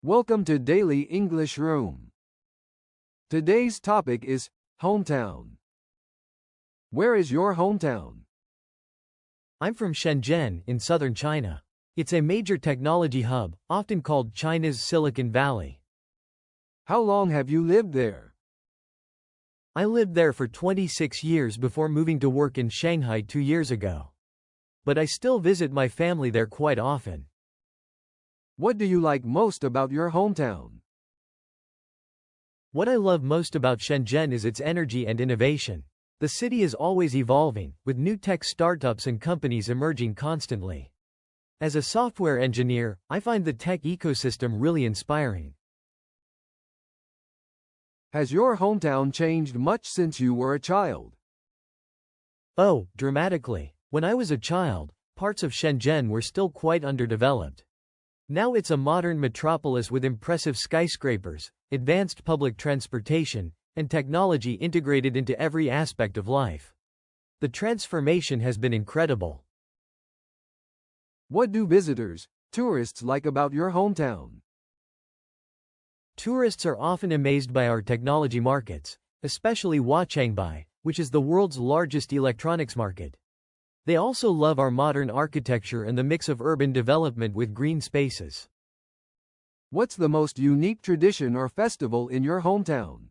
Welcome to Daily English Room. Today's topic is hometown. Where is your hometown? I'm from Shenzhen, in southern China. It's a major technology hub, often called China's Silicon Valley. How long have you lived there? I lived there for 26 years before moving to work in Shanghai 2 years ago. But I still visit my family there quite often. What do you like most about your hometown? What I love most about Shenzhen is its energy and innovation. The city is always evolving, with new tech startups and companies emerging constantly. As a software engineer, I find the tech ecosystem really inspiring. Has your hometown changed much since you were a child? Oh, dramatically. When I was a child, parts of Shenzhen were still quite underdeveloped. Now it's a modern metropolis with impressive skyscrapers, advanced public transportation, and technology integrated into every aspect of life. The transformation has been incredible. What do visitors, tourists like about your hometown? Tourists are often amazed by our technology markets, especially Huaqiangbei, which is the world's largest electronics market. They also love our modern architecture and the mix of urban development with green spaces. What's the most unique tradition or festival in your hometown?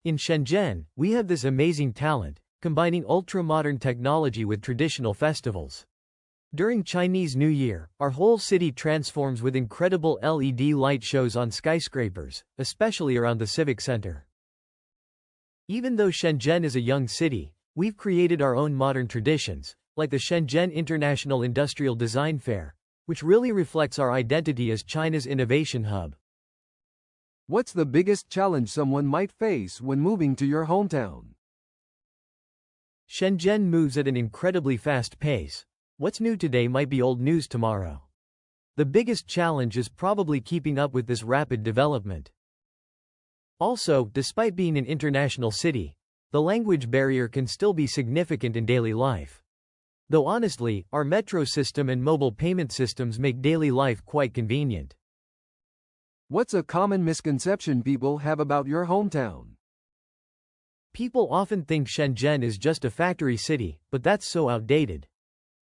In Shenzhen, we have this amazing talent, combining ultra-modern technology with traditional festivals. During Chinese New Year, our whole city transforms with incredible LED light shows on skyscrapers, especially around the civic center. Even though Shenzhen is a young city, we've created our own modern traditions, like the Shenzhen International Industrial Design Fair, which really reflects our identity as China's innovation hub. What's the biggest challenge someone might face when moving to your hometown? Shenzhen moves at an incredibly fast pace. What's new today might be old news tomorrow. The biggest challenge is probably keeping up with this rapid development. Also, despite being an international city, the language barrier can still be significant in daily life. Though honestly, our metro system and mobile payment systems make daily life quite convenient. What's a common misconception people have about your hometown? People often think Shenzhen is just a factory city, but that's so outdated.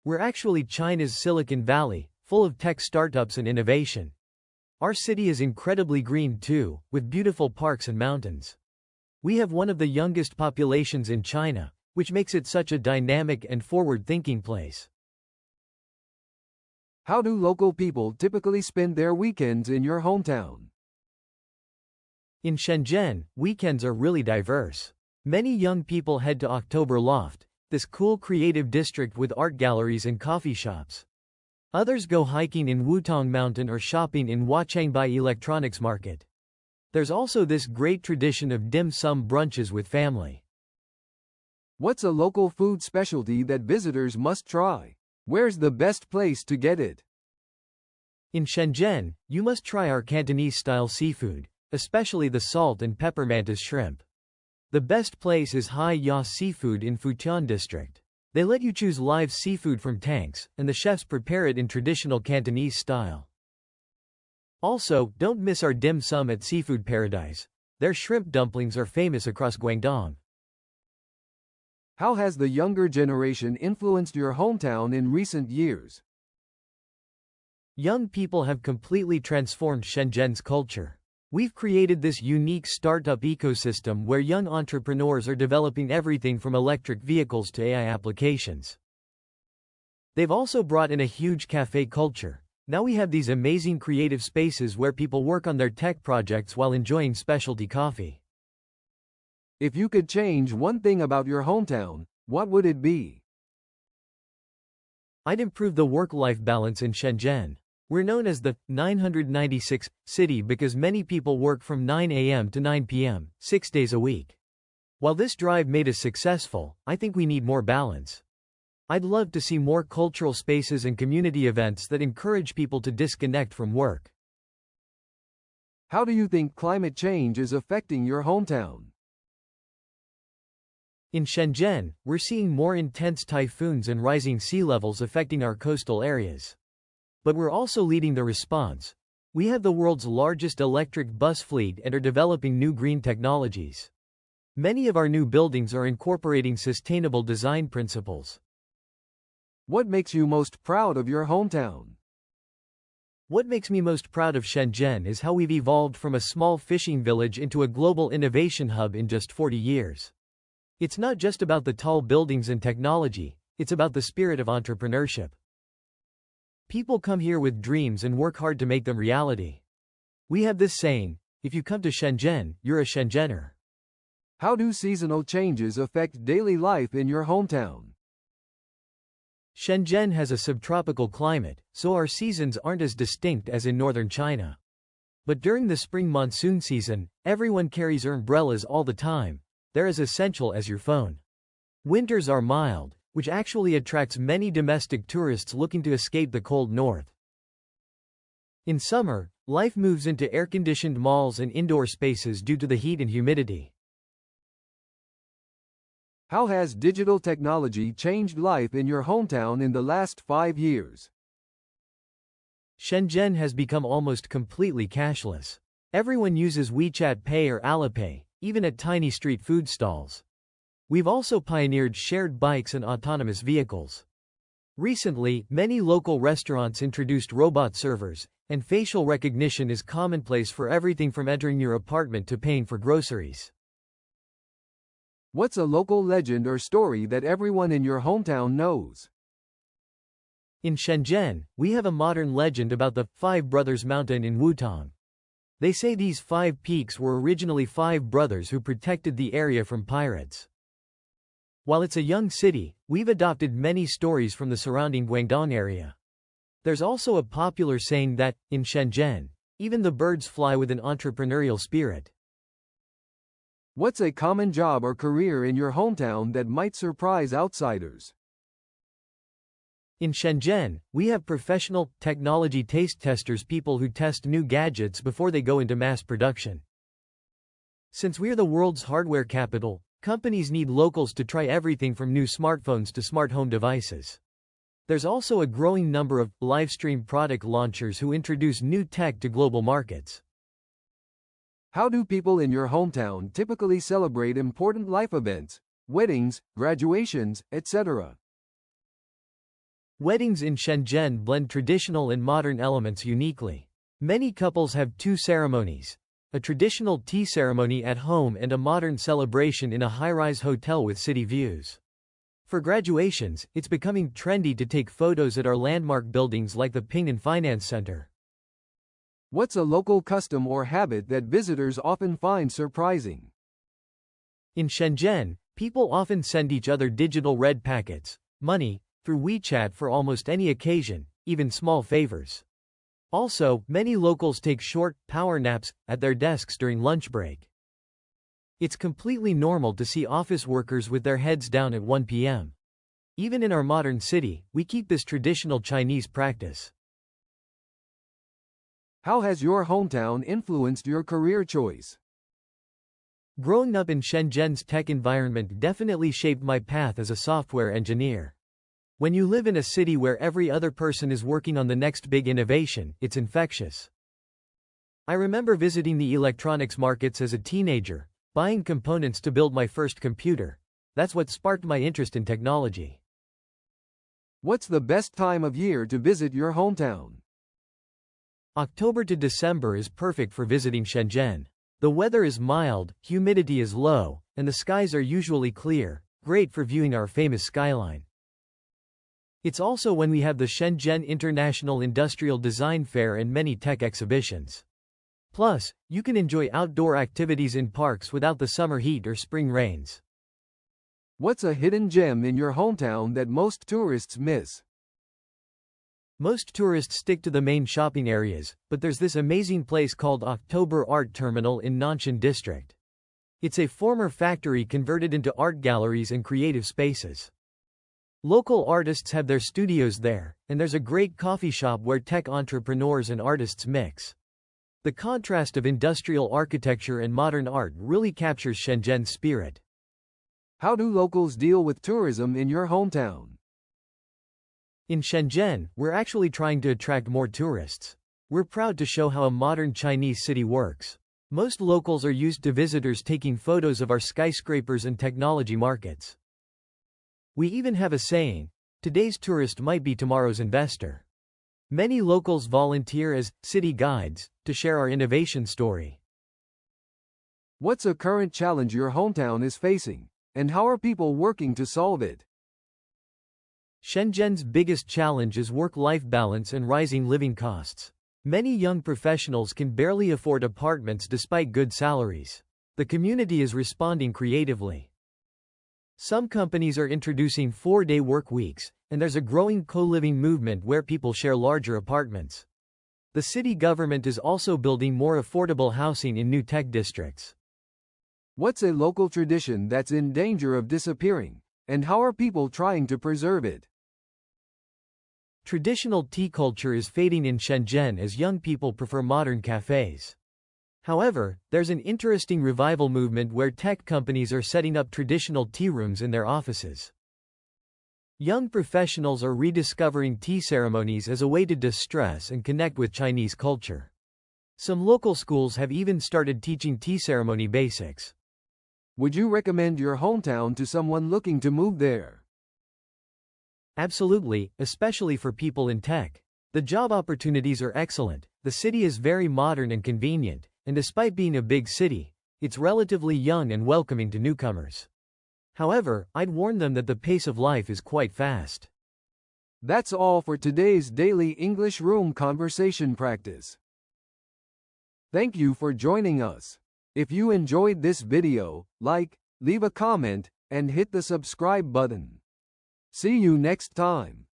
We're actually China's Silicon Valley, full of tech startups and innovation. Our city is incredibly green too, with beautiful parks and mountains. We have one of the youngest populations in China, which makes it such a dynamic and forward-thinking place. How do local people typically spend their weekends in your hometown? In Shenzhen, weekends are really diverse. Many young people head to October Loft, this cool creative district with art galleries and coffee shops. Others go hiking in Wutong Mountain or shopping in Huaqiangbei Electronics Market. There's also this great tradition of dim sum brunches with family. What's a local food specialty that visitors must try? Where's the best place to get it? In Shenzhen, you must try our Cantonese-style seafood, especially the salt and pepper mantis shrimp. The best place is Hai Ya Seafood in Futian District. They let you choose live seafood from tanks, and the chefs prepare it in traditional Cantonese style. Also, don't miss our dim sum at Seafood Paradise. Their shrimp dumplings are famous across Guangdong. How has the younger generation influenced your hometown in recent years? Young people have completely transformed Shenzhen's culture. We've created this unique startup ecosystem where young entrepreneurs are developing everything from electric vehicles to AI applications. They've also brought in a huge cafe culture. Now we have these amazing creative spaces where people work on their tech projects while enjoying specialty coffee. If you could change one thing about your hometown, what would it be? I'd improve the work-life balance in Shenzhen. We're known as the 996 city because many people work from 9 a.m. to 9 p.m., 6 days a week. While this drive made us successful, I think we need more balance. I'd love to see more cultural spaces and community events that encourage people to disconnect from work. How do you think climate change is affecting your hometown? In Shenzhen, we're seeing more intense typhoons and rising sea levels affecting our coastal areas. But we're also leading the response. We have the world's largest electric bus fleet and are developing new green technologies. Many of our new buildings are incorporating sustainable design principles. What makes you most proud of your hometown? What makes me most proud of Shenzhen is how we've evolved from a small fishing village into a global innovation hub in just 40 years. It's not just about the tall buildings and technology, it's about the spirit of entrepreneurship. People come here with dreams and work hard to make them reality. We have this saying, if you come to Shenzhen, you're a Shenzhener. How do seasonal changes affect daily life in your hometown? Shenzhen has a subtropical climate, so our seasons aren't as distinct as in northern China. But during the spring monsoon season, everyone carries umbrellas all the time. They're as essential as your phone. Winters are mild, which actually attracts many domestic tourists looking to escape the cold north. In summer, life moves into air-conditioned malls and indoor spaces due to the heat and humidity. How has digital technology changed life in your hometown in the last 5 years? Shenzhen has become almost completely cashless. Everyone uses WeChat Pay or Alipay, even at tiny street food stalls. We've also pioneered shared bikes and autonomous vehicles. Recently, many local restaurants introduced robot servers, and facial recognition is commonplace for everything from entering your apartment to paying for groceries. What's a local legend or story that everyone in your hometown knows? In Shenzhen, we have a modern legend about the Five Brothers Mountain in Wutong. They say these 5 peaks were originally 5 brothers who protected the area from pirates. While it's a young city, we've adopted many stories from the surrounding Guangdong area. There's also a popular saying that, in Shenzhen, even the birds fly with an entrepreneurial spirit. What's a common job or career in your hometown that might surprise outsiders? In Shenzhen, we have professional technology taste testers, people who test new gadgets before they go into mass production. Since we're the world's hardware capital, companies need locals to try everything from new smartphones to smart home devices. There's also a growing number of livestream product launchers who introduce new tech to global markets. How do people in your hometown typically celebrate important life events, weddings, graduations, etc.? Weddings in Shenzhen blend traditional and modern elements uniquely. Many couples have 2 ceremonies: a traditional tea ceremony at home and a modern celebration in a high-rise hotel with city views. For graduations, it's becoming trendy to take photos at our landmark buildings like the Ping and Finance Center. What's a local custom or habit that visitors often find surprising? In Shenzhen, people often send each other digital red packets, money, through WeChat for almost any occasion, even small favors. Also, many locals take short, power naps at their desks during lunch break. It's completely normal to see office workers with their heads down at 1 p.m. Even in our modern city, we keep this traditional Chinese practice. How has your hometown influenced your career choice? Growing up in Shenzhen's tech environment definitely shaped my path as a software engineer. When you live in a city where every other person is working on the next big innovation, it's infectious. I remember visiting the electronics markets as a teenager, buying components to build my first computer. That's what sparked my interest in technology. What's the best time of year to visit your hometown? October to December is perfect for visiting Shenzhen. The weather is mild, humidity is low, and the skies are usually clear, great for viewing our famous skyline. It's also when we have the Shenzhen International Industrial Design Fair and many tech exhibitions. Plus, you can enjoy outdoor activities in parks without the summer heat or spring rains. What's a hidden gem in your hometown that most tourists miss? Most tourists stick to the main shopping areas, but there's this amazing place called October Art Terminal in Nanshan District. It's a former factory converted into art galleries and creative spaces. Local artists have their studios there, and there's a great coffee shop where tech entrepreneurs and artists mix. The contrast of industrial architecture and modern art really captures Shenzhen's spirit. How do locals deal with tourism in your hometown? In Shenzhen, we're actually trying to attract more tourists. We're proud to show how a modern Chinese city works. Most locals are used to visitors taking photos of our skyscrapers and technology markets. We even have a saying, today's tourist might be tomorrow's investor. Many locals volunteer as city guides to share our innovation story. What's a current challenge your hometown is facing, and how are people working to solve it? Shenzhen's biggest challenge is work-life balance and rising living costs. Many young professionals can barely afford apartments despite good salaries. The community is responding creatively. Some companies are introducing 4-day work weeks, and there's a growing co-living movement where people share larger apartments. The city government is also building more affordable housing in new tech districts. What's a local tradition that's in danger of disappearing, and how are people trying to preserve it? Traditional tea culture is fading in Shenzhen as young people prefer modern cafes. However, there's an interesting revival movement where tech companies are setting up traditional tea rooms in their offices. Young professionals are rediscovering tea ceremonies as a way to distress and connect with Chinese culture. Some local schools have even started teaching tea ceremony basics. Would you recommend your hometown to someone looking to move there? Absolutely, especially for people in tech. The job opportunities are excellent, the city is very modern and convenient, and despite being a big city, it's relatively young and welcoming to newcomers. However, I'd warn them that the pace of life is quite fast. That's all for today's daily English room conversation practice. Thank you for joining us. If you enjoyed this video, like, leave a comment, and hit the subscribe button. See you next time.